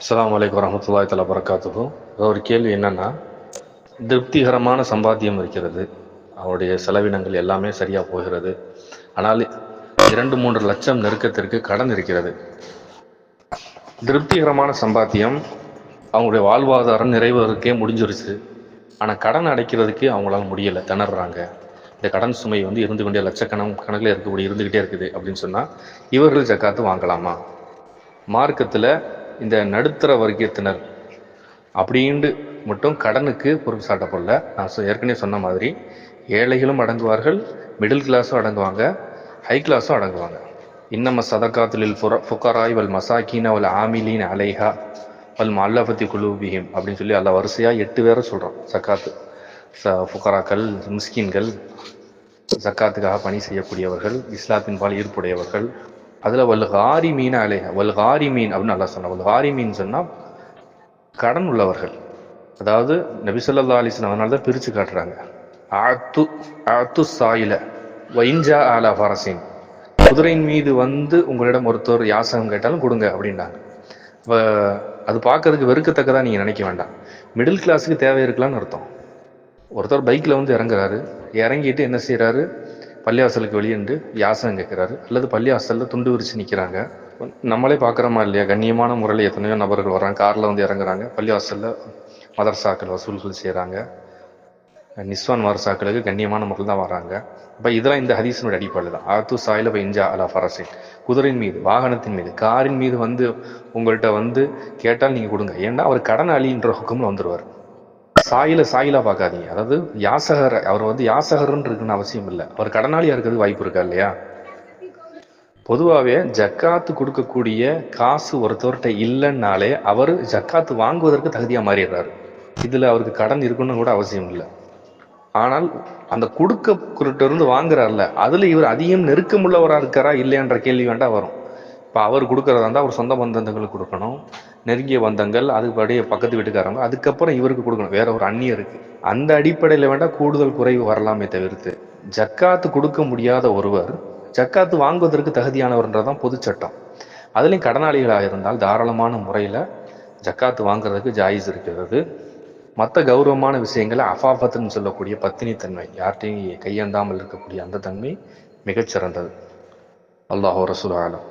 அஸ்ஸலாமு அலைக்கும் வரஹ்மத்துல்லாஹி தஆலா பரக்காத்துஹு. ஒரு கேள்வி என்னன்னா, திருப்திகரமான சம்பாத்தியம் இருக்கிறது, அவருடைய செலவினங்கள் எல்லாமே சரியாக போகிறது, ஆனால் 2-3 லட்சம் நெருக்கத்திற்கு கடன் இருக்கிறது. திருப்திகரமான சம்பாத்தியம் அவங்களுடைய வாழ்வாதாரம் நிறைவேறதுக்கே முடிஞ்சிருச்சு, ஆனால் கடன் அடைக்கிறதுக்கு அவங்களால முடியலை, திணறாங்க. இந்த கடன் சுமை இருந்து கொண்டே லட்சக்கணக்கில் இருக்கக்கூடிய இருந்துக்கிட்டே இருக்குது அப்படின்னு சொன்னால் இவர்கள் ஜக்காத்து வாங்கலாமா? மார்க்கத்தில் இந்த நடுத்தர வர்க்கத்தினர் அப்படின்ட்டு மட்டும் கடனுக்கு பொறுப்பு சாட்டப்படல. நான் ஏற்கனவே சொன்ன மாதிரி ஏழைகளும் அடங்குவார்கள், மிடில் கிளாஸும் அடங்குவாங்க, ஹை கிளாஸும் அடங்குவாங்க. இன்னம சதகாத்துலில் ஃபுகராய் வல் மசாக்கீன வல் ஆமிலீன் அலைஹா வல் மல்லஃபத்தி குலூபிஹிம் அப்படின்னு சொல்லி அல்ல வரிசையாக 8 பேரை சொல்கிறோம். ஜக்காத்து ஃபுகராக்கள், மிஸ்கின்கள், ஜக்காத்துக்காக பணி செய்யக்கூடியவர்கள், இஸ்லாத்தின் பால் ஈர்ப்புடையவர்கள். அதில் வல்காரி மீன் அலைஹா, வல்காரி மீன் அப்படின்னு நல்லா சொன்ன. வல்காரி மீன் சொன்னால் கடன் உள்ளவர்கள். அதாவது நபி ஸல்லல்லாஹு அலைஹி வஸல்லம் அதனால தான் பிரித்து காட்டுறாங்க. ஆத்து சாயில வைஞ்சா ஆலா ஃபரசின், குதிரையின் மீது உங்களிடம் ஒருத்தர் யாசகம் கேட்டாலும் கொடுங்க அப்படின்னாங்க. அது பார்க்கறதுக்கு வெறுக்கத்தக்கதான் நீங்கள் நினைக்க வேண்டாம். மிடில் கிளாஸுக்கு தேவை இருக்கலாம்னு அர்த்தம். ஒருத்தர் பைக்கில் இறங்குறாரு, இறங்கிட்டு என்ன செய்கிறாரு, பள்ளிவாசலுக்கு வெளியேண்டு யாசகம் கேட்குறாரு, அல்லது பள்ளிவாசலில் துண்டு விரிச்சு நிற்கிறாங்க. நம்மளே பார்க்குறோமா இல்லையா, கண்ணியமான முறையில் எத்தனையோ நபர்கள் வர்றாங்க, காரில் இறங்குறாங்க, பள்ளிவாசலில் மதரசாக்கள் வசூல்கள் செய்கிறாங்க, நிஸ்வான் மதரசாக்களுக்கு கண்ணியமான முறையில் தான் வராங்க. இப்போ இதெல்லாம் இந்த ஹதீஸினுடைய அடிப்படையில் தான். ஆத்து சாயில இஞ்சா அலா ஃபரசின், குதிரையின் மீது, வாகனத்தின் மீது, காரின் மீது உங்கள்கிட்ட கேட்டால் நீங்கள் கொடுங்க. ஏன்னா அவர் கடன் அழின்ற ஹுக்கம்ல வந்துடுவார். சாயிலா பார்க்காதீங்க. அதாவது யாசகர், அவர் யாசகர்ன்னு இருக்குன்னு அவசியம் இல்லை, அவர் கடனாளியாக இருக்கிறது வாய்ப்பு இருக்கா இல்லையா? பொதுவாகவே ஜக்காத்து கொடுக்கக்கூடிய காசு ஒருத்தவர்கிட்ட இல்லைன்னாலே அவர் ஜக்காத்து வாங்குவதற்கு தகுதியாக மாறிடுறாரு. இதில் அவருக்கு கடன் இருக்குன்னு கூட அவசியம் இல்லை. ஆனால் அந்த கொடுக்கிட்ட வாங்குறாருல, அதில் இவர் அதிகம் நெருக்கமுள்ளவராக இருக்காரா இல்லையான்ற கேள்வி வேண்டாம் வரும். இப்போ அவர் கொடுக்குறதா இருந்தால் அவர் சொந்த பந்தங்களுக்கு கொடுக்கணும், நெருங்கிய பந்தங்கள், அதுபடியே பக்கத்து வீட்டுக்காரங்க, அதுக்கப்புறம் இவருக்கு கொடுக்கணும், வேற ஒரு அந்நியருக்கு. அந்த அடிப்படையில் வேண்டாம் கூடுதல் குறைவு வரலாமே தவிர்த்து, ஜக்காத்து கொடுக்க முடியாத ஒருவர் ஜக்காத்து வாங்குவதற்கு தகுதியானவர்ன்றதான் பொது சட்டம். அதுலேயும் கடனாளிகளாக இருந்தால் தாராளமான முறையில் ஜக்காத்து வாங்குறதுக்கு ஜாயிஸ் இருக்கிறது. மற்ற கௌரவமான விஷயங்களை அஃபாஃபத்துன்னு சொல்லக்கூடிய பத்தினித்தன்மை, யார்கிட்டையும் கையேந்தாமல் இருக்கக்கூடிய அந்த தன்மை மிகச்சிறந்தது. அல்லாஹ் ரசூல் ஆலம்.